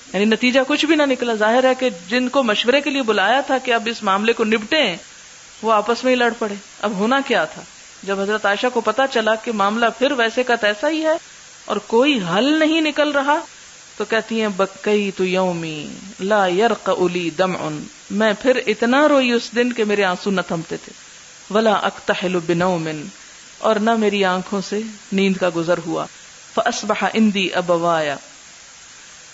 یعنی نتیجہ کچھ بھی نہ نکلا. ظاہر ہے کہ جن کو مشورے کے لیے بلایا تھا کہ اب اس معاملے کو نپٹیں، وہ آپس میں ہی لڑ پڑے. اب ہونا کیا تھا؟ جب حضرت عائشہ کو پتا چلا کہ معاملہ پھر ویسے کا تیسا ہی ہے اور کوئی حل نہیں نکل رہا، تو کہتی ہیں بکیت یومی لا یرقع لی دمع، میں پھر اتنا روئی اس دن کہ میرے آنسو نہ تھمتے تھے. ولا اکتحل بنوم، اور نہ میری آنکھوں سے نیند کا گزر ہوا. فاصبح عندی ابوایا،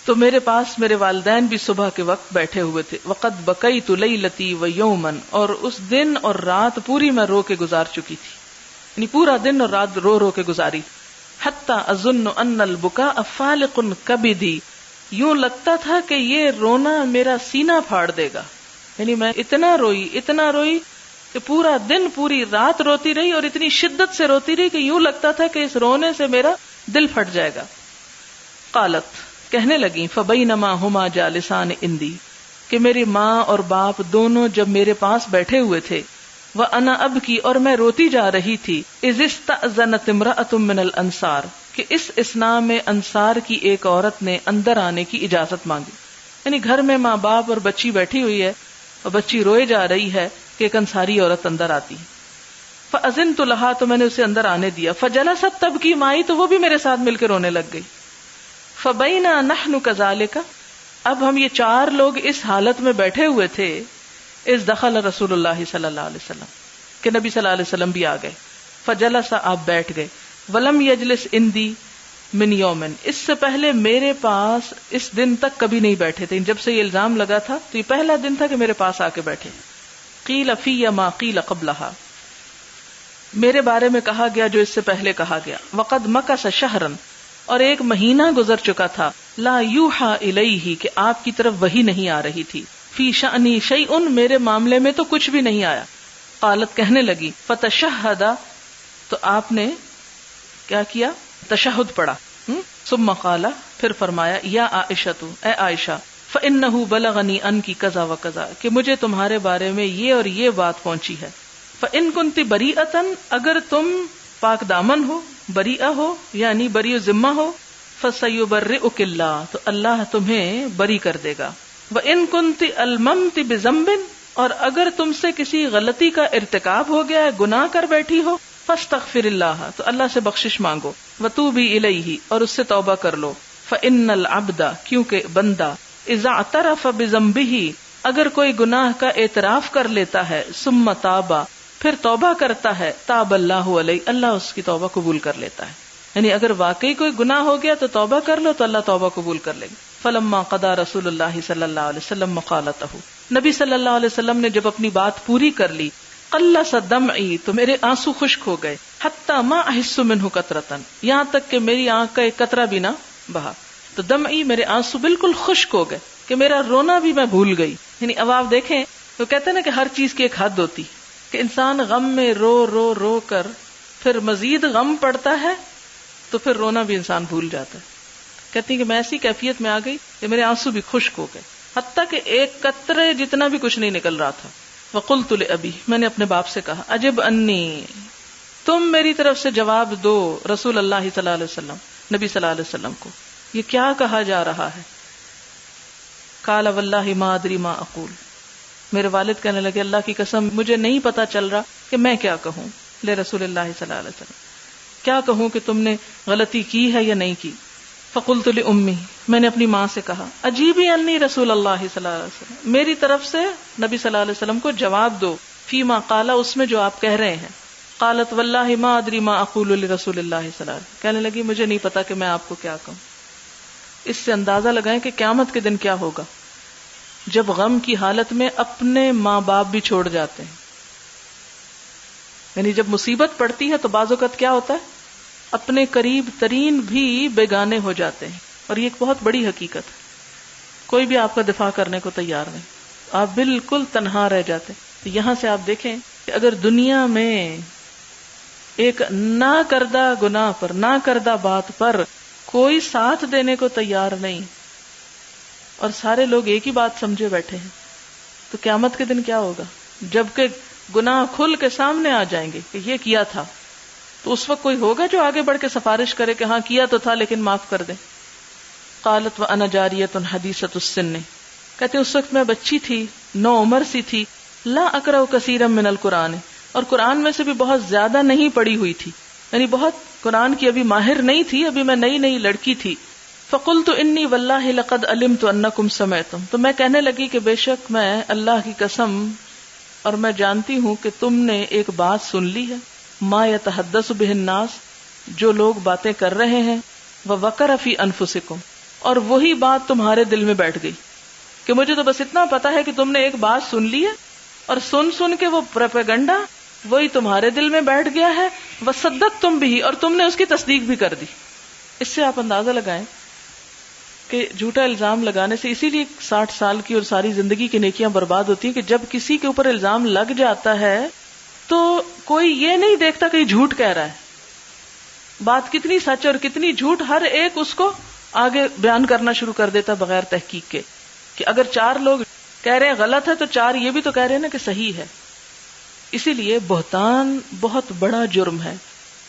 تو میرے پاس میرے والدین بھی صبح کے وقت بیٹھے ہوئے تھے. وقد بکیت لیلتی ویوما، اور اس دن اور رات پوری میں رو کے گزار چکی تھی، یعنی پورا دن اور رات رو رو کے گزاری. حتی اظن ان البکاء فالق کبدی، یوں لگتا تھا کہ یہ رونا میرا سینہ پھاڑ دے گا. یعنی میں اتنا روئی کہ پورا دن پوری رات روتی رہی، اور اتنی شدت سے روتی رہی کہ یوں لگتا تھا کہ اس رونے سے میرا دل پھٹ جائے گا. قالت، کہنے لگیں، فبینما ہما جالسان عندی، کہ میری ماں اور باپ دونوں جب میرے پاس بیٹھے ہوئے تھے، وَأَنَا أَبْكِي، اور میں روتی جا رہی تھی، اِذِ اسْتَأْذَنَتِ امْرَأَةٌ مِّنَ الْأَنصَارِ، کہ اس اثناء میں انصار کی ایک عورت نے اندر آنے کی اجازت مانگی. یعنی گھر میں ماں باپ اور بچی بیٹھی ہوئی ہے اور بچی روئے جا رہی ہے کہ ایک انصاری عورت اندر آتی. فَأَذِنْتُ لَهَا، تو میں نے اسے اندر آنے دیا. فَجَلَسَتْ تَبْكِي معي، تو وہ بھی میرے ساتھ مل کے رونے لگ گئی. فَبَيْنَا نَحْنُ كَذَلِكَ، اب ہم یہ 4 لوگ اس حالت میں بیٹھے ہوئے تھے، اذ دخل رسول اللہ صلی اللہ علیہ وسلم، کہ نبی صلی اللہ علیہ وسلم بھی آ گئے. فجلس، آپ بیٹھ گئے. ولم یجلس عندی من یوم، اس سے پہلے میرے پاس اس دن تک کبھی نہیں بیٹھے تھے. جب سے یہ الزام لگا تھا تو یہ پہلا دن تھا کہ میرے پاس آ کے بیٹھے. قیل فی ما قیل قبلہا، میرے بارے میں کہا گیا جو اس سے پہلے کہا گیا. وقد مکث شہرا، اور 1 مہینہ گزر چکا تھا. لا یوحى الیہ، کہ آپ کی طرف وحی نہیں آ رہی تھی. فی شأنی شیء، میرے معاملے میں تو کچھ بھی نہیں آیا. قالت، کہنے لگی، فتشہد، تو آپ نے کیا کیا؟ تشہد پڑھا. ثم قال، پھر فرمایا، یا عائشہ، اے عائشہ، فإنہ بلغنی عنکی کذا و کذا، کہ مجھے تمہارے بارے میں یہ اور یہ بات پہنچی ہے. فإن کنت بریئۃ، اگر تم پاک دامن ہو، بریئہ ہو یعنی بری ذمہ ہو، فسیبرئک اللہ، تو اللہ تمہیں بری کر دے گا. وإن کنت الممت بذنب، اور اگر تم سے کسی غلطی کا ارتکاب ہو گیا ہے، گناہ کر بیٹھی ہو، فاستغفر اللہ، تو اللہ سے بخشش مانگو. وتوبی الیہ، اور اس سے توبہ کر لو. فإن العبد، کیونکہ بندہ، اذا اعترف بذنبہ، اگر کوئی گناہ کا اعتراف کر لیتا ہے، ثم تاب، پھر توبہ کرتا ہے، تاب اللہ علیہ، اللہ اس کی توبہ قبول کر لیتا ہے. یعنی اگر واقعی کوئی گناہ ہو گیا تو توبہ کر لو تو اللہ توبہ قبول کر لے گا. فلما قضا رسول اللہ صلی اللہ علیہ وسلم مقالتہ، نبی صلی اللہ علیہ وسلم نے جب اپنی بات پوری کر لی، قلص دمعی، تو میرے آنسو خشک ہو گئے. حتی ما احس منہ قطرۃ، یہاں تک کہ میری آنکھ کا ایک قطرہ بھی نہ بہا. تو دمعی، میرے آنسو بالکل خشک ہو گئے کہ میرا رونا بھی میں بھول گئی. یعنی اب آپ دیکھیں تو کہتے ہیں نا کہ ہر چیز کی ایک حد ہوتی، کہ انسان غم میں رو رو رو کر پھر مزید غم پڑتا ہے تو پھر رونا بھی انسان بھول جاتا ہے. کہتی ہیں کہ میں ایسی کیفیت میں آ گئی کہ میرے آنسو بھی خشک ہو گئے، حتیٰ کہ ایک قطرے جتنا بھی کچھ نہیں نکل رہا تھا. وقلت لأبی، میں نے اپنے باپ سے کہا، عجب انی، تم میری طرف سے جواب دو رسول اللہ صلی اللہ علیہ وسلم، نبی صلی اللہ علیہ وسلم کو، یہ کیا کہا جا رہا ہے. قال واللہ ما ادری ما اقول، میرے والد کہنے لگے، اللہ کی قسم مجھے نہیں پتا چل رہا کہ میں کیا کہوں لے رسول اللہ صلی اللہ علیہ وسلم، کیا کہوں کہ تم نے غلطی کی ہے یا نہیں کی. فقلت لأمی، میں نے اپنی ماں سے کہا، اجیبی انی رسول اللہ صلی اللہ علیہ وسلم، میری طرف سے نبی صلی اللہ علیہ وسلم کو جواب دو، فیما قال، اس میں جو آپ کہہ رہے ہیں. قالت واللہ ما ادری ما اقول لرسول اللہ صلی اللہ علیہ وسلم، کہنے لگی مجھے نہیں پتا کہ میں آپ کو کیا کہوں. اس سے اندازہ لگائیں کہ قیامت کے دن کیا ہوگا جب غم کی حالت میں اپنے ماں باپ بھی چھوڑ جاتے ہیں. یعنی جب مصیبت پڑتی ہے تو بعض اوقات کیا ہوتا ہے، اپنے قریب ترین بھی بیگانے ہو جاتے ہیں، اور یہ ایک بہت بڑی حقیقت ہے. کوئی بھی آپ کا دفاع کرنے کو تیار نہیں، آپ بالکل تنہا رہ جاتے. تو یہاں سے آپ دیکھیں کہ اگر دنیا میں ایک نہ کردہ گناہ پر، نہ کردہ بات پر کوئی ساتھ دینے کو تیار نہیں اور سارے لوگ ایک ہی بات سمجھے بیٹھے ہیں، تو قیامت کے دن کیا ہوگا جبکہ گناہ کھل کے سامنے آ جائیں گے کہ یہ کیا تھا، تو اس وقت کوئی ہوگا جو آگے بڑھ کے سفارش کرے کہ ہاں کیا تو تھا لیکن معاف کر دیں. قالت وانا جاریۃ حدیثۃ السن، کہتے اس وقت میں بچی تھی، 9 عمر سی تھی، لا اقرأ کثیرا من القرآن، اور قرآن میں سے بھی بہت زیادہ نہیں پڑھی ہوئی تھی، یعنی بہت قرآن کی ابھی ماہر نہیں تھی، ابھی میں نئی لڑکی تھی. فقلت انی واللہ لقد علمت انکم سمعتم، تو میں کہنے لگی کہ بے شک میں اللہ کی قسم اور میں جانتی ہوں کہ تم نے ایک بات سن لی ہے، ما یتحدث بہ الناس، جو لوگ باتیں کر رہے ہیں، ووقر فی انفسکم، اور وہی بات تمہارے دل میں بیٹھ گئی، کہ مجھے تو بس اتنا پتا ہے کہ تم نے ایک بات سن لی ہے اور سن کے وہ پروپیگنڈا وہی تمہارے دل میں بیٹھ گیا ہے، وصدقتم بھی، اور تم نے اس کی تصدیق بھی کر دی. اس سے آپ اندازہ لگائیں کہ جھوٹا الزام لگانے سے اسی لیے 60 سال کی اور ساری زندگی کی نیکیاں برباد ہوتی ہیں، کہ جب کسی کے اوپر الزام لگ جاتا ہے تو کوئی یہ نہیں دیکھتا کہ یہ جھوٹ کہہ رہا ہے، بات کتنی سچ اور کتنی جھوٹ ہر ایک اس کو آگے بیان کرنا شروع کر دیتا بغیر تحقیق کے، کہ اگر 4 لوگ کہہ رہے ہیں غلط ہے تو 4 یہ بھی تو کہہ رہے ہیں نا کہ صحیح ہے. اسی لیے بہتان بہت بڑا جرم ہے،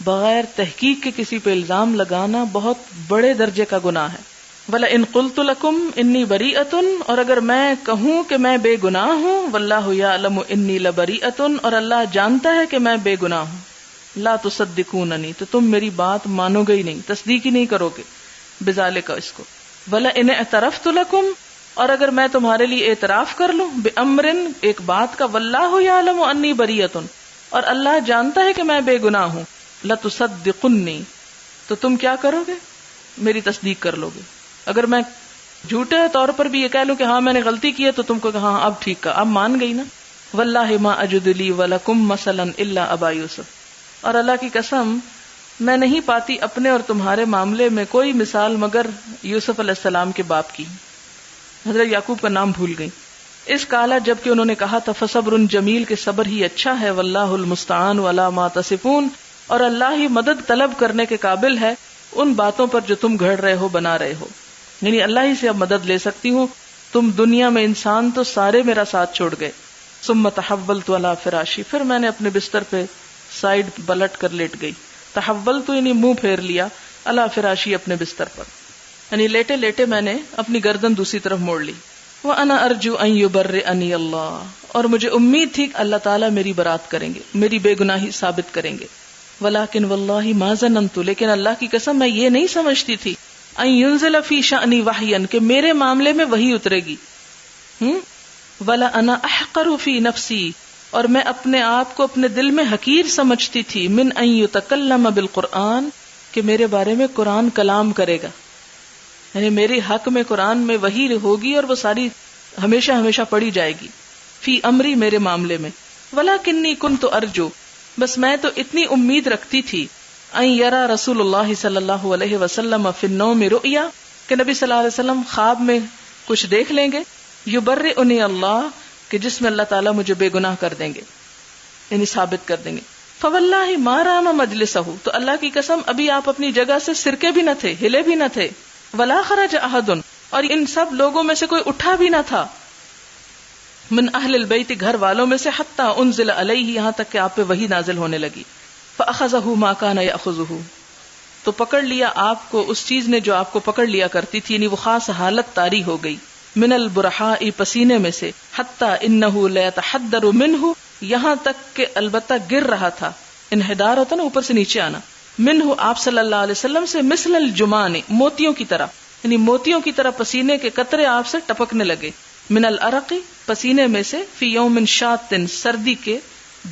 بغیر تحقیق کے کسی پہ الزام لگانا بہت بڑے درجے کا گناہ ہے. وَلَئِن قُلْتُ لَكُمْ إِنِّي بَرِيئَةٌ، اور اگر میں کہوں کہ میں بے گناہ ہوں، وَاللَّهُ يَعْلَمُ إِنِّي لَبَرِيئَةٌ، اور اللہ جانتا ہے کہ میں بے گناہ ہوں، لَا تُصَدِّقُونَنِي، تو تم میری بات مانو گے ہی نہیں، تصدیق ہی نہیں کرو گے بذالک اس کو. وَلَئِنِ اعْتَرَفْتُ لَكُمْ، اور اگر میں تمہارے لیے اعتراف کر لوں، بِأَمْرٍ، ایک بات کا، وَاللَّهُ يَعْلَمُ أَنِّي بَرِيئَةٌ، اور اللہ جانتا ہے کہ میں بے گناہ ہوں، لَتُصَدِّقُنِّي، تو تم کیا کرو گے؟ میری تصدیق کر لو گے. اگر میں جھوٹے طور پر بھی یہ کہہ لوں کہ ہاں میں نے غلطی کی ہے تو تم کو کہ ہاں اب ٹھیک کا، اب مان گئی نا. واللہ ما اجد لی ولکم مثلا الا ابا یوسف، اور اللہ کی قسم میں نہیں پاتی اپنے اور تمہارے معاملے میں کوئی مثال مگر یوسف علیہ السلام کے باپ کی. حضرت یعقوب کا نام بھول گئی. اس کالا جبکہ انہوں نے کہا تھا فصبر جمیل، کہ صبر ہی اچھا ہے، واللہ المستعان علی ما تصفون، اور اللہ ہی مدد طلب کرنے کے قابل ہے ان باتوں پر جو تم گھڑ رہے ہو، بنا رہے ہو. یعنی اللہ ہی سے اب مدد لے سکتی ہوں، تم دنیا میں انسان تو سارے میرا ساتھ چھوڑ گئے. ثم تحولت علی فراشی، پھر میں نے اپنے بستر پہ سائیڈ پلٹ کر لیٹ گئی. تحولت یعنی منہ پھیر لیا، علی فراشی اپنے بستر پر، یعنی لیٹے لیٹے میں نے اپنی گردن دوسری طرف موڑ لی. وَأَنَا أَرْجُو أَن يُبَرِّئَنِيَ اللَّهُ، اور مجھے امید تھی کہ اللہ تعالیٰ میری برات کریں گے، میری بے گناہی ثابت کریں گے. وَلَكِنْ وَاللَّهِ مَا ظَنَنْتُ، لیکن اللہ کی قسم میں یہ نہیں سمجھتی تھی، ان ينزل فی شأنی وحیا، کہ میرے معاملے میں وحی اترے گی. ولا انا احقر فی نفسی، اور میں اپنے آپ کو اپنے دل میں حقیر سمجھتی تھی، من ان یتکلم بالقرآن، کہ میرے بارے میں قرآن کلام کرے گا، یعنی میرے حق میں قرآن میں وحی ہوگی اور وہ ساری ہمیشہ ہمیشہ پڑھی جائے گی. فی امری، میرے معاملے میں. ولکنی کنت ارجو، بس میں تو اتنی امید رکھتی تھی، ان یرا رسول اللہ صلی اللہ علیہ وسلم فی النوم رؤیا، کہ نبی صلی اللہ علیہ وسلم خواب میں کچھ دیکھ لیں گے، یبرئنی اللہ، کہ جس میں اللہ تعالیٰ مجھے بے گناہ کر دیں گے، یعنی ثابت کر دیں گے. فواللہ ما رام مجلسہ، تو اللہ کی قسم ابھی آپ اپنی جگہ سے سرکے بھی نہ تھے، ہلے بھی نہ تھے. ولا خرج احد، اور ان سب لوگوں میں سے کوئی اٹھا بھی نہ تھا، من اہل البیت، گھر والوں میں سے، حتی انزل علیہ، یہاں تک کہ آپ پہ وحی نازل ہونے لگی. فأخذہ ما کان یأخذہ، تو پکڑ لیا آپ کو اس چیز نے جو آپ کو پکڑ لیا کرتی تھی، یعنی وہ خاص حالت طاری ہو گئی. من البرحاء، پسینے میں سے، حتی انہ لیتحدر منہ، یہاں تک کہ البتہ گر رہا تھا. انحدار ہوتا نا اوپر سے نیچے آنا. منہ، آپ صلی اللہ علیہ وسلم سے، مثل الجمان، موتیوں کی طرح، یعنی موتیوں کی طرح پسینے کے قطرے آپ سے ٹپکنے لگے. من العرق، پسینے میں سے، فی یوم شات، سردی کے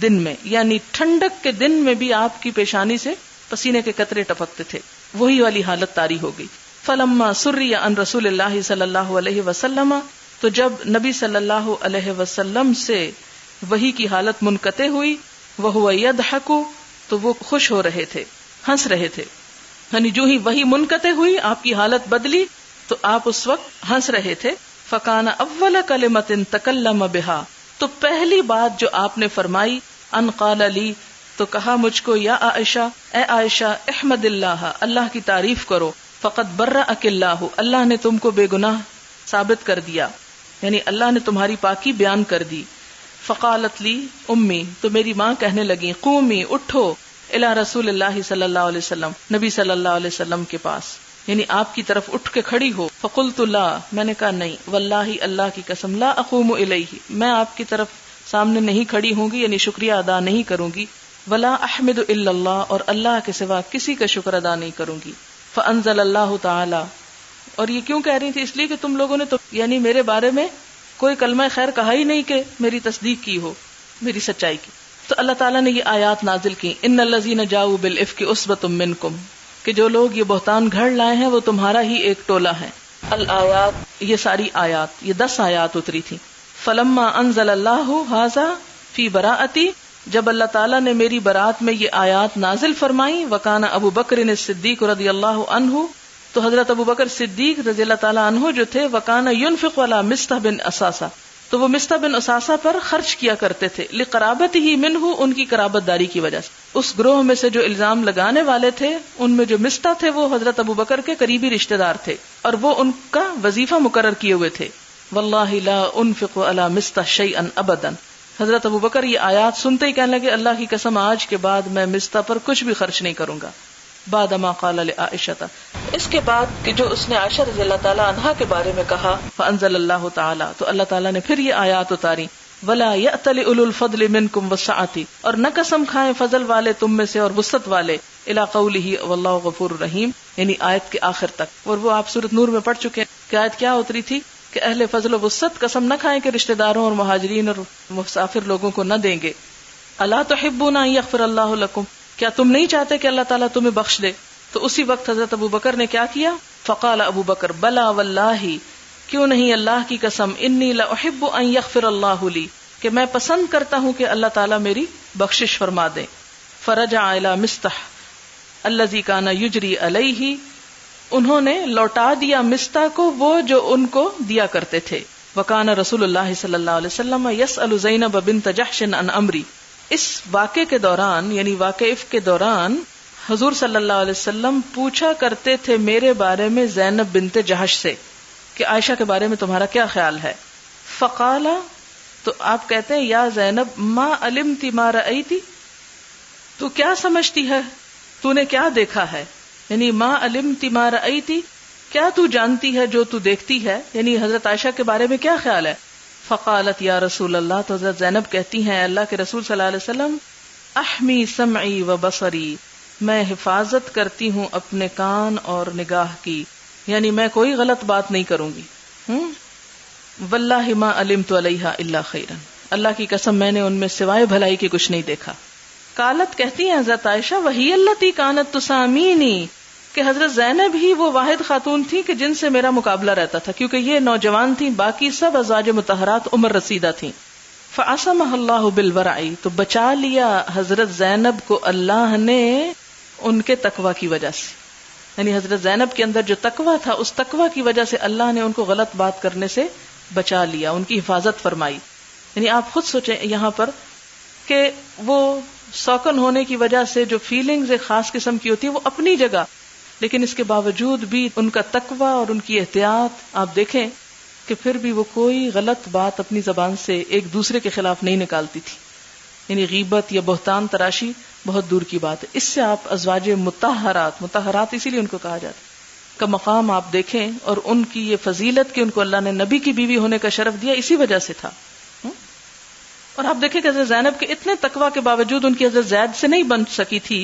دن میں، یعنی ٹھنڈک کے دن میں بھی آپ کی پیشانی سے پسینے کے قطرے ٹپکتے تھے. وہی والی حالت طاری ہو گئی. فلما سری عن رسول اللہ صلی اللہ علیہ وسلم، تو جب نبی صلی اللہ علیہ وسلم سے وحی کی حالت منقطع ہوئی، وہو یضحک، تو وہ خوش ہو رہے تھے، ہنس رہے تھے. یعنی جو ہی وحی منقطع ہوئی، آپ کی حالت بدلی تو آپ اس وقت ہنس رہے تھے. فکان اول کلمۃ تکلم بہا، تو پہلی بات جو آپ نے فرمائی، ان قال لی، تو کہا مجھ کو، یا عائشہ، اے عائشہ، احمد اللہ، اللہ کی تعریف کرو، فقد برأک اللہ، اللہ نے تم کو بے گناہ ثابت کر دیا، یعنی اللہ نے تمہاری پاکی بیان کر دی. فقالت لی امی، تو میری ماں کہنے لگی، قومی، اٹھو، الی رسول اللہ صلی اللہ علیہ وسلم، نبی صلی اللہ علیہ وسلم کے پاس. یعنی آپ کی طرف اٹھ کے کھڑی ہو. فقلت لا، میں نے کہا نہیں، واللہ اللہ کی قسم، لا اقوم الیہ، میں آپ کی طرف سامنے نہیں کھڑی ہوں گی، یعنی شکریہ ادا نہیں کروں گی. ولا احمد الا اللہ، اور اللہ کے سوا کسی کا شکر ادا نہیں کروں گی. فانزل اللہ تعالی، اور یہ کیوں کہہ رہی تھی؟ اس لیے کہ تم لوگوں نے تو یعنی میرے بارے میں کوئی کلمہ خیر کہا ہی نہیں کہ میری تصدیق کی ہو، میری سچائی کی. تو اللہ تعالیٰ نے یہ آیات نازل کی، ان الذین جاؤوا بالافک عصبۃ منکم، کہ جو لوگ یہ بہتان گھڑ لائے ہیں وہ تمہارا ہی ایک ٹولہ ہے. الآیات، یہ ساری آیات، یہ 10 آیات اتری تھی. فلما انزل اللہ ھذا فی براءتی، جب اللہ تعالیٰ نے میری برات میں یہ آیات نازل فرمائی. وکان ابو بکر الصدیق رضی اللہ عنہ، تو حضرت ابو بکر صدیق رضی اللہ تعالیٰ عنہ جو تھے، وکان ينفق علی مصطح بن اساسہ، تو وہ مصطح بن اساسہ پر خرچ کیا کرتے تھے. لقرابتہ منہ، ان کی قرابت داری کی وجہ سے. اس گروہ میں سے جو الزام لگانے والے تھے ان میں جو مصطح تھے وہ حضرت ابو بکر کے قریبی رشتہ دار تھے اور وہ ان کا وظیفہ مقرر کیے ہوئے تھے. واللہ لا انفق علی مصطح شیئا ابدا، حضرت ابو بکر یہ آیات سنتے ہی کہنے لگے، اللہ کی قسم آج کے بعد میں مصطح پر کچھ بھی خرچ نہیں کروں گا. بعد ما قال لعائشہ، اس کے بعد کہ جو اس نے عائشہ رضی اللہ تعالی عنہا کے بارے میں کہا. فانزل اللہ تعالی، تو اللہ تعالیٰ نے پھر یہ آیات اتاری. ولا یأتل اولو الفضل منکم والسعۃ، اور نہ قسم کھائیں فضل والے تم میں سے اور وسعت والے. الی قولہ واللہ غفور رحیم، یعنی آیت کے آخر تک. اور وہ آپ سورۃ نور میں پڑھ چکے ہیں کہ آیت کیا اتری تھی کہ اہل فضل و وسعت قسم نہ کھائیں کہ رشتہ داروں اور مہاجرین اور مسافر لوگوں کو نہ دیں گے. الا تحبون ان یغفر اللہ لکم، کیا تم نہیں چاہتے کہ اللہ تعالیٰ تمہیں بخش دے؟ تو اسی وقت حضرت ابو بکر نے کیا کیا؟ فقال ابو بکر بلا واللہ، کیوں نہیں اللہ کی قسم، انی لاحب ان یغفر اللہ لی، کہ میں پسند کرتا ہوں کہ اللہ تعالیٰ میری بخشش فرما دے. فرجع الی مصطح الذی کان یجری علیہ، انہوں نے لوٹا دیا مصطح کو وہ جو ان کو دیا کرتے تھے. وکان رسول اللہ صلی اللہ علیہ وسلم یسأل زینب بنت جحش عن امری، اس واقعے کے دوران یعنی واقعہ افک کے دوران حضور صلی اللہ علیہ وسلم پوچھا کرتے تھے میرے بارے میں زینب بنت جحش سے کہ عائشہ کے بارے میں تمہارا کیا خیال ہے. فقال، تو آپ کہتے ہیں یا زینب ما علمتی ما رأیتی، تو کیا سمجھتی ہے، تو نے کیا دیکھا ہے، یعنی ما علمتی ما رأیتی، کیا تو جانتی ہے جو تو دیکھتی ہے، یعنی حضرت عائشہ کے بارے میں کیا خیال ہے. فقالت یا رسول اللہ، تو حضرت زینب کہتی ہیں اللہ کے رسول صلی اللہ علیہ وسلم، احمی سمعی و بصری، میں حفاظت کرتی ہوں اپنے کان اور نگاہ کی، یعنی میں کوئی غلط بات نہیں کروں گی. واللہ ما علمت علیہا الا خیرا، اللہ کی قسم میں نے ان میں سوائے بھلائی کے کچھ نہیں دیکھا. قالت، کہتی ہیں حضرت عائشہ، وہی اللتی کانت تسامینی، کہ حضرت زینب ہی وہ واحد خاتون تھی کہ جن سے میرا مقابلہ رہتا تھا، کیونکہ یہ نوجوان تھیں، باقی سب ازواج مطہرات عمر رسیدہ تھیں. فعصمها اللہ بالورع، تو بچا لیا حضرت زینب کو اللہ نے ان کے تقوی کی وجہ سے، یعنی حضرت زینب کے اندر جو تقوی تھا اس تقوی کی وجہ سے اللہ نے ان کو غلط بات کرنے سے بچا لیا، ان کی حفاظت فرمائی. یعنی آپ خود سوچیں یہاں پر کہ وہ سوکن ہونے کی وجہ سے جو فیلنگز ایک خاص قسم کی ہوتی ہے وہ اپنی جگہ، لیکن اس کے باوجود بھی ان کا تقوی اور ان کی احتیاط آپ دیکھیں کہ پھر بھی وہ کوئی غلط بات اپنی زبان سے ایک دوسرے کے خلاف نہیں نکالتی تھی. یعنی غیبت یا بہتان تراشی بہت دور کی بات ہے. اس سے آپ ازواج مطہرات اسی لیے ان کو کہا جاتا ہے کا مقام آپ دیکھیں، اور ان کی یہ فضیلت کہ ان کو اللہ نے نبی کی بیوی ہونے کا شرف دیا اسی وجہ سے تھا. اور آپ دیکھیں کہ حضرت زینب کے اتنے تقوی کے باوجود ان کی حضرت زید سے نہیں بن سکی تھی،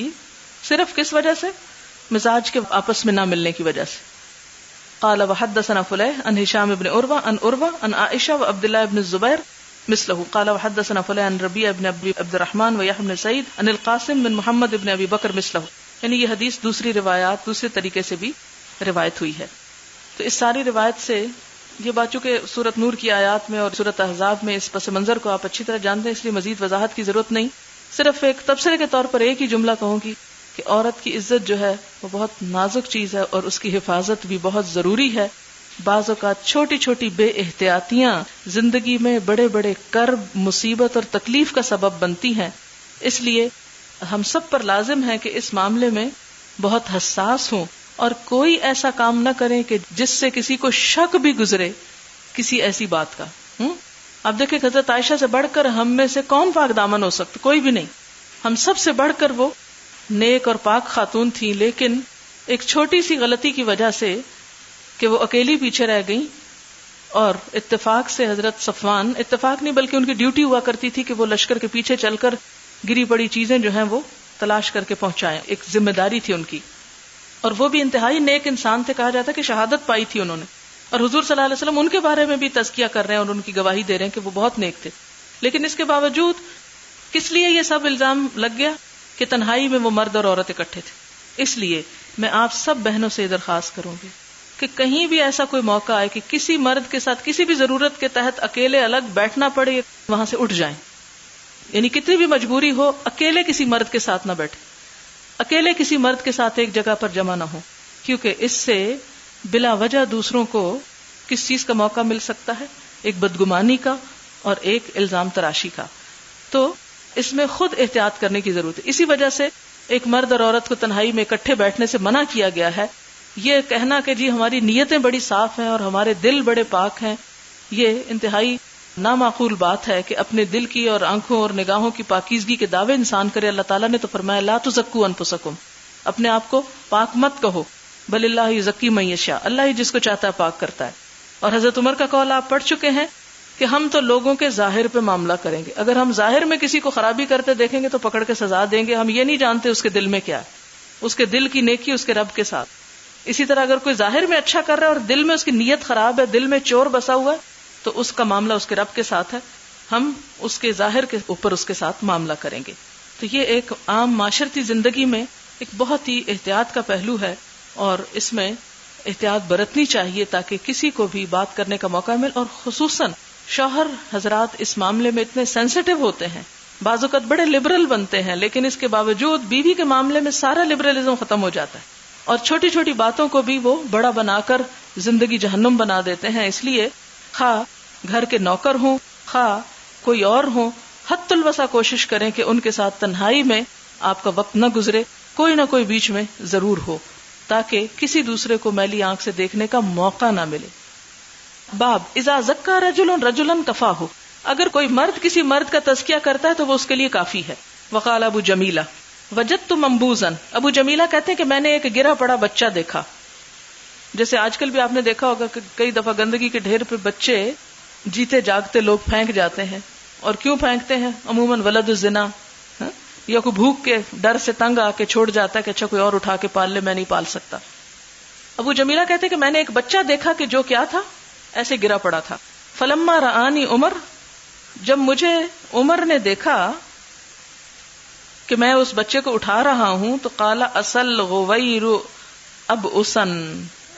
صرف کس وجہ سے؟ مزاج کے آپس میں نہ ملنے کی وجہ سے. قال وحدثنا فلیح عن ہشام بن عروہ عن عروہ عن عائشہ وعبداللہ بن الزبیر مثلہ. قال وحدثنا فلیح عن ربیع بن عبد الرحمن ویحیٰ بن سعید عن القاسم بن محمد بن ابی بکر مثلہ. یعنی یہ حدیث دوسری روایات دوسرے طریقے سے بھی روایت ہوئی ہے. تو اس ساری روایت سے یہ بات، چونکہ سورۃ نور کی آیات میں اور سورۃ احزاب میں اس پس منظر کو آپ اچھی طرح جانتے ہیں، اس لیے مزید وضاحت کی ضرورت نہیں. صرف ایک تبصرے کے طور پر ایک ہی جملہ کہوں گی کہ عورت کی عزت جو ہے وہ بہت نازک چیز ہے اور اس کی حفاظت بھی بہت ضروری ہے. بعض اوقات چھوٹی چھوٹی بے احتیاطیاں زندگی میں بڑے بڑے کرب، مصیبت اور تکلیف کا سبب بنتی ہیں. اس لیے ہم سب پر لازم ہے کہ اس معاملے میں بہت حساس ہوں اور کوئی ایسا کام نہ کریں کہ جس سے کسی کو شک بھی گزرے کسی ایسی بات کا. اب دیکھیں حضرت عائشہ سے بڑھ کر ہم میں سے کون پاک دامن ہو سکتا؟ کوئی بھی نہیں. ہم سب سے بڑھ کر وہ نیک اور پاک خاتون تھی، لیکن ایک چھوٹی سی غلطی کی وجہ سے کہ وہ اکیلی پیچھے رہ گئی، اور اتفاق سے حضرت صفوان، اتفاق نہیں بلکہ ان کی ڈیوٹی ہوا کرتی تھی کہ وہ لشکر کے پیچھے چل کر گری پڑی چیزیں جو ہیں وہ تلاش کر کے پہنچائیں، ایک ذمہ داری تھی ان کی، اور وہ بھی انتہائی نیک انسان تھے، کہا جاتا کہ شہادت پائی تھی انہوں نے، اور حضور صلی اللہ علیہ وسلم ان کے بارے میں بھی تزکیہ کر رہے ہیں اور ان کی گواہی دے رہے ہیں کہ وہ بہت نیک تھے. لیکن اس کے باوجود کس لیے یہ سب الزام لگ گیا کہ تنہائی میں وہ مرد اور عورت اکٹھے تھے. اس لیے میں آپ سب بہنوں سے درخواست کروں گی کہ کہیں بھی ایسا کوئی موقع آئے کہ کسی مرد کے ساتھ کسی بھی ضرورت کے تحت اکیلے الگ بیٹھنا پڑے، وہاں سے اٹھ جائیں. یعنی کتنی بھی مجبوری ہو، اکیلے کسی مرد کے ساتھ نہ بیٹھے، اکیلے کسی مرد کے ساتھ ایک جگہ پر جمع نہ ہو، کیونکہ اس سے بلا وجہ دوسروں کو کس چیز کا موقع مل سکتا ہے؟ ایک بدگمانی کا اور ایک الزام تراشی کا. تو اس میں خود احتیاط کرنے کی ضرورت ہے. اسی وجہ سے ایک مرد اور عورت کو تنہائی میں اکٹھے بیٹھنے سے منع کیا گیا ہے. یہ کہنا کہ جی ہماری نیتیں بڑی صاف ہیں اور ہمارے دل بڑے پاک ہیں، یہ انتہائی نامعقول بات ہے کہ اپنے دل کی اور آنکھوں اور نگاہوں کی پاکیزگی کے دعوے انسان کرے. اللہ تعالیٰ نے تو فرمایا لا تزکوا انفسکم، اپنے آپ کو پاک مت کہو، بل اللہ یزکی من یشاء، اللہ ہی جس کو چاہتا ہے پاک کرتا ہے. اور حضرت عمر کا قول آپ پڑھ چکے ہیں کہ ہم تو لوگوں کے ظاہر پہ معاملہ کریں گے، اگر ہم ظاہر میں کسی کو خرابی کرتے دیکھیں گے تو پکڑ کے سزا دیں گے، ہم یہ نہیں جانتے اس کے دل میں کیا ہے، اس کے دل کی نیکی اس کے رب کے ساتھ. اسی طرح اگر کوئی ظاہر میں اچھا کر رہا ہے اور دل میں اس کی نیت خراب ہے، دل میں چور بسا ہوا ہے، تو اس کا معاملہ اس کے رب کے ساتھ ہے، ہم اس کے ظاہر کے اوپر اس کے ساتھ معاملہ کریں گے. تو یہ ایک عام معاشرتی زندگی میں ایک بہت ہی احتیاط کا پہلو ہے، اور اس میں احتیاط برتنی چاہیے تاکہ کسی کو بھی بات کرنے کا موقع ملے. اور خصوصاً شوہر حضرات اس معاملے میں اتنے سینسٹیو ہوتے ہیں، بعض اوقات بڑے لبرل بنتے ہیں، لیکن اس کے باوجود بیوی کے معاملے میں سارا لبرلزم ختم ہو جاتا ہے، اور چھوٹی چھوٹی باتوں کو بھی وہ بڑا بنا کر زندگی جہنم بنا دیتے ہیں. اس لیے خواہ گھر کے نوکر ہوں، خواہ کوئی اور ہوں، حد الوسع کوشش کریں کہ ان کے ساتھ تنہائی میں آپ کا وقت نہ گزرے، کوئی نہ کوئی بیچ میں ضرور ہو، تاکہ کسی دوسرے کو میلی آنکھ سے دیکھنے کا موقع نہ ملے. باب اذا زکا رجل رجلا کفاہ، اگر کوئی مرد کسی مرد کا تزکیہ کرتا ہے تو وہ اس کے لیے کافی ہے. وقال ابو جمیلہ وجدت منبوذا، ابو جمیلہ کہتے ہیں کہ میں نے ایک گرا پڑا بچہ دیکھا. جیسے آج کل بھی آپ نے دیکھا ہوگا کہ کئی دفعہ گندگی کے ڈھیر پہ بچے جیتے جاگتے لوگ پھینک جاتے ہیں، اور کیوں پھینکتے ہیں؟ عموماً ولد الزنا، یا کوئی بھوک کے ڈر سے تنگ آ کے چھوڑ جاتا ہے کہ اچھا کوئی اور اٹھا کے پال لے، میں نہیں پال سکتا. ابو جمیلہ کہتے ہیں کہ میں نے ایک بچہ دیکھا کہ جو کیا تھا، ایسے گرا پڑا تھا. فلما رآنی عمر، جب مجھے عمر نے دیکھا کہ میں اس بچے کو اٹھا رہا ہوں، تو قال اصل غویر اب اسن،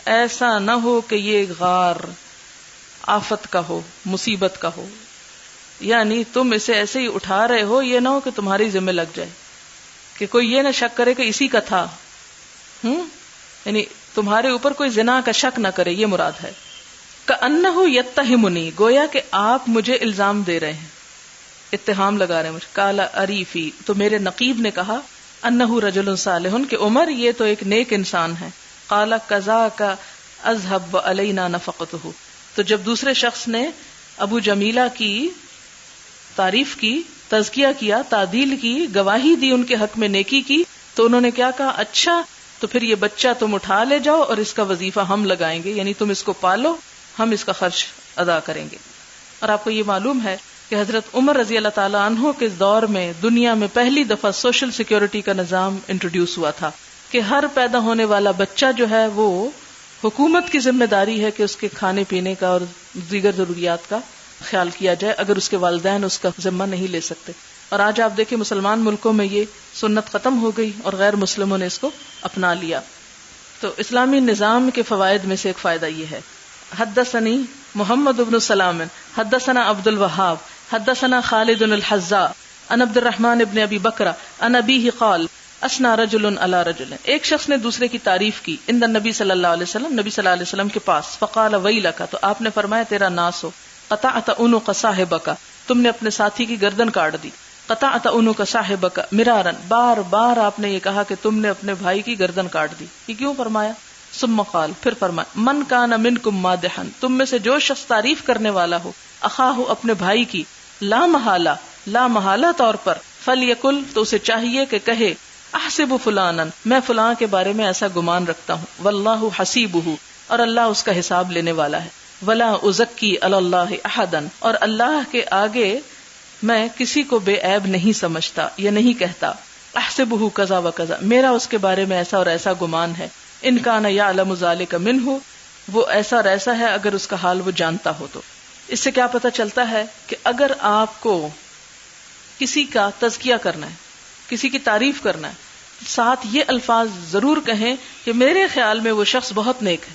ایسا نہ ہو کہ یہ غار آفت کا ہو، مصیبت کا ہو، یعنی تم اسے ایسے ہی اٹھا رہے ہو، یہ نہ ہو کہ تمہاری ذمہ لگ جائے، کہ کوئی یہ نہ شک کرے کہ اسی کا تھا، یعنی تمہارے اوپر کوئی زنا کا شک نہ کرے، یہ مراد ہے. کأنہ یتہمنی، گویا کہ آپ مجھے الزام دے رہے ہیں، اتہام لگا رہے ہیں مجھے. قال اریفی، تو میرے نقیب نے کہا، انہ رجل صالح، کہ عمر یہ تو ایک نیک انسان ہے. قال کذاک اذهب علینا نفقتہ، تو جب دوسرے شخص نے ابو جمیلہ کی تعریف کی، تزکیہ کیا، تعدیل کی، گواہی دی ان کے حق میں نیکی کی، تو انہوں نے کیا کہا؟ اچھا تو پھر یہ بچہ تم اٹھا لے جاؤ اور اس کا وظیفہ ہم لگائیں گے، یعنی تم اس کو پالو، ہم اس کا خرچ ادا کریں گے. اور آپ کو یہ معلوم ہے کہ حضرت عمر رضی اللہ تعالیٰ عنہ کے دور میں دنیا میں پہلی دفعہ سوشل سیکیورٹی کا نظام انٹروڈیوس ہوا تھا کہ ہر پیدا ہونے والا بچہ جو ہے وہ حکومت کی ذمہ داری ہے کہ اس کے کھانے پینے کا اور دیگر ضروریات کا خیال کیا جائے، اگر اس کے والدین اس کا ذمہ نہیں لے سکتے. اور آج آپ دیکھیں مسلمان ملکوں میں یہ سنت ختم ہو گئی اور غیر مسلموں نے اس کو اپنا لیا. تو اسلامی نظام کے فوائد میں سے ایک فائدہ یہ ہے. حدثنی محمد بن سلام حدثنا عبد الوهاب حدثنا خالد الحذاء عن عبد الرحمن بن ابی بکر عن ابیہ قال اسنا رجل علی رجل، ایک شخص نے دوسرے کی تعریف کی، عند النبی صلی اللہ علیہ وسلم، نبی صلی اللہ علیہ وسلم کے پاس. فقال ویلک، تو آپ نے فرمایا تیرا ناس ہو. قطعت عنق صاحبک، تم نے اپنے ساتھی کی گردن کاٹ دی. قطعت عنق صاحبک مرارا، بار بار آپ نے یہ کہا کہ تم نے اپنے بھائی کی گردن کاٹ دی. یہ کیوں فرمایا؟ ثم قال، پھر فرمایا من کان منکم مادحا، تم میں سے جو شخص تعریف کرنے والا ہو، اخاہ اپنے بھائی کی، لا محالہ طور پر، فلیقل، تو اسے چاہیے کہ کہے احسب فلانا، میں فلاں کے بارے میں ایسا گمان رکھتا ہوں، واللہ حسیبہ، اور اللہ اس کا حساب لینے والا ہے، ولا ازکی علی اللہ احدا، اور اللہ کے آگے میں کسی کو بے عیب نہیں سمجھتا یا نہیں کہتا، احسبہ کذا و کذا، میرا اس کے بارے میں ایسا اور ایسا گمان ہے، ان کان یعلم ذلک منہ، وہ ایسا اور ایسا ہے اگر اس کا حال وہ جانتا ہو تو۔ اس سے کیا پتہ چلتا ہے کہ اگر آپ کو کسی کا تزکیہ کرنا ہے، کسی کی تعریف کرنا ہے، ساتھ یہ الفاظ ضرور کہیں کہ میرے خیال میں وہ شخص بہت نیک ہے،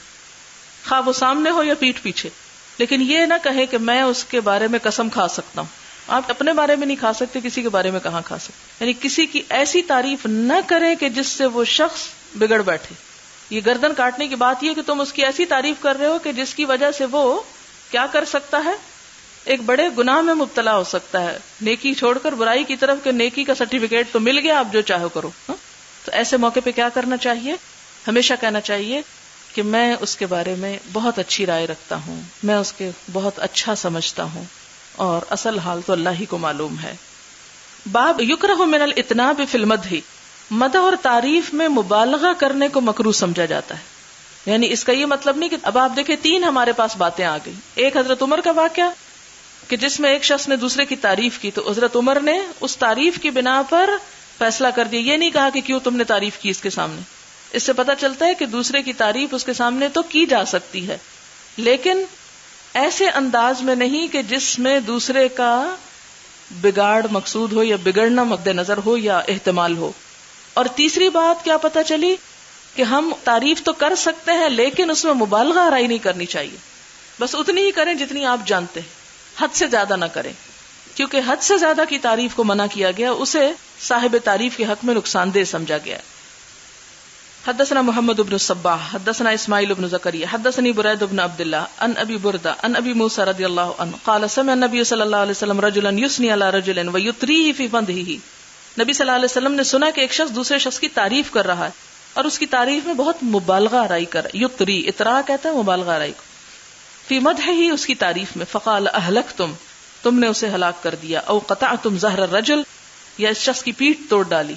خواہ وہ سامنے ہو یا پیٹھ پیچھے، لیکن یہ نہ کہے کہ میں اس کے بارے میں قسم کھا سکتا ہوں۔ آپ اپنے بارے میں نہیں کھا سکتے، کسی کے بارے میں کہاں کھا سکتے؟ یعنی کسی کی ایسی تعریف نہ کریں کہ جس سے وہ شخص بگڑ بیٹھے۔ یہ گردن کاٹنے کی بات یہ کہ تم اس کی ایسی تعریف کر رہے ہو کہ جس کی وجہ سے وہ کیا کر سکتا ہے، ایک بڑے گناہ میں مبتلا ہو سکتا ہے، نیکی چھوڑ کر برائی کی طرف، کہ نیکی کا سرٹیفکیٹ تو مل گیا، آپ جو چاہو کرو۔ تو ایسے موقع پہ کیا کرنا چاہیے؟ ہمیشہ کہنا چاہیے کہ میں اس کے بارے میں بہت اچھی رائے رکھتا ہوں، میں اس کے بہت اچھا سمجھتا ہوں، اور اصل حال تو اللہ ہی کو معلوم ہے۔ باب یکرہ من الاتناب فی المدح، مدح اور تعریف میں مبالغہ کرنے کو مکروہ سمجھا جاتا ہے۔ یعنی اس کا یہ مطلب نہیں کہ اب آپ دیکھیں تین ہمارے پاس باتیں آ گئی۔ ایک حضرت عمر کا واقعہ کہ جس میں ایک شخص نے دوسرے کی تعریف کی، تو حضرت عمر نے اس تعریف کی بنا پر فیصلہ کر دیا، یہ نہیں کہا کہ کیوں تم نے تعریف کی اس کے سامنے۔ اس سے پتہ چلتا ہے کہ دوسرے کی تعریف اس کے سامنے تو کی جا سکتی ہے، لیکن ایسے انداز میں نہیں کہ جس میں دوسرے کا بگاڑ مقصود ہو یا بگڑنا مد نظر ہو یا احتمال ہو۔ اور تیسری بات کیا پتہ چلی کہ ہم تعریف تو کر سکتے ہیں لیکن اس میں مبالغہ آرائی نہیں کرنی چاہیے، بس اتنی ہی کریں جتنی آپ جانتے ہیں، حد سے زیادہ نہ کریں، کیونکہ حد سے زیادہ کی تعریف کو منع کیا گیا، اسے صاحب تعریف کے حق میں نقصان دہ سمجھا گیا۔ حدثنا محمد بن الصباح حدثنا اسماعیل بن زکریا حدثنی برید بن عبداللہ عن ابی بردہ عن ابی موسیٰ رضی اللہ عنہ قال سمع النبی صلی اللہ علیہ وسلم رجلا یثنی علی رجل ویطریہ فی مدحہ، نبی صلی اللہ علیہ وسلم نے سنا کہ ایک شخص دوسرے شخص کی تعریف کر رہا ہے اور اس کی تعریف میں بہت مبالغہ آرائی کر رہا ہے۔ یطری، اطراء کہتا ہے مبالغہ آرائی کو، فی مدحہ، اس کی تعریف میں، فقال اہلکتم، تم نے اسے ہلاک کر دیا، او قطعتم ظہر الرجل، یا اس شخص کی پیٹھ توڑ ڈالی،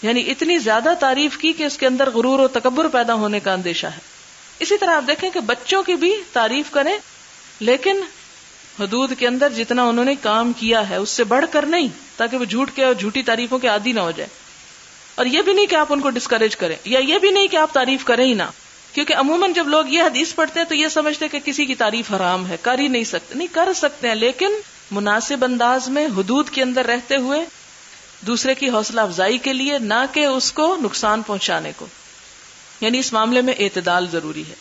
یعنی اتنی زیادہ تعریف کی کہ اس کے اندر غرور و تکبر پیدا ہونے کا اندیشہ ہے۔ اسی طرح آپ دیکھیں کہ بچوں کی بھی تعریف کریں لیکن حدود کے اندر، جتنا انہوں نے کام کیا ہے اس سے بڑھ کر نہیں، تاکہ وہ جھوٹ کے اور جھوٹی تعریفوں کے عادی نہ ہو جائے۔ اور یہ بھی نہیں کہ آپ ان کو ڈسکریج کریں، یا یہ بھی نہیں کہ آپ تعریف کریں ہی نہ، کیونکہ عموماً جب لوگ یہ حدیث پڑھتے ہیں تو یہ سمجھتے کہ کسی کی تعریف حرام ہے، کر ہی نہیں سکتے۔ نہیں، کر سکتے ہیں لیکن مناسب انداز میں، حدود کے اندر رہتے ہوئے، دوسرے کی حوصلہ افزائی کے لیے، نہ کہ اس کو نقصان پہنچانے کو۔ یعنی اس معاملے میں اعتدال ضروری ہے۔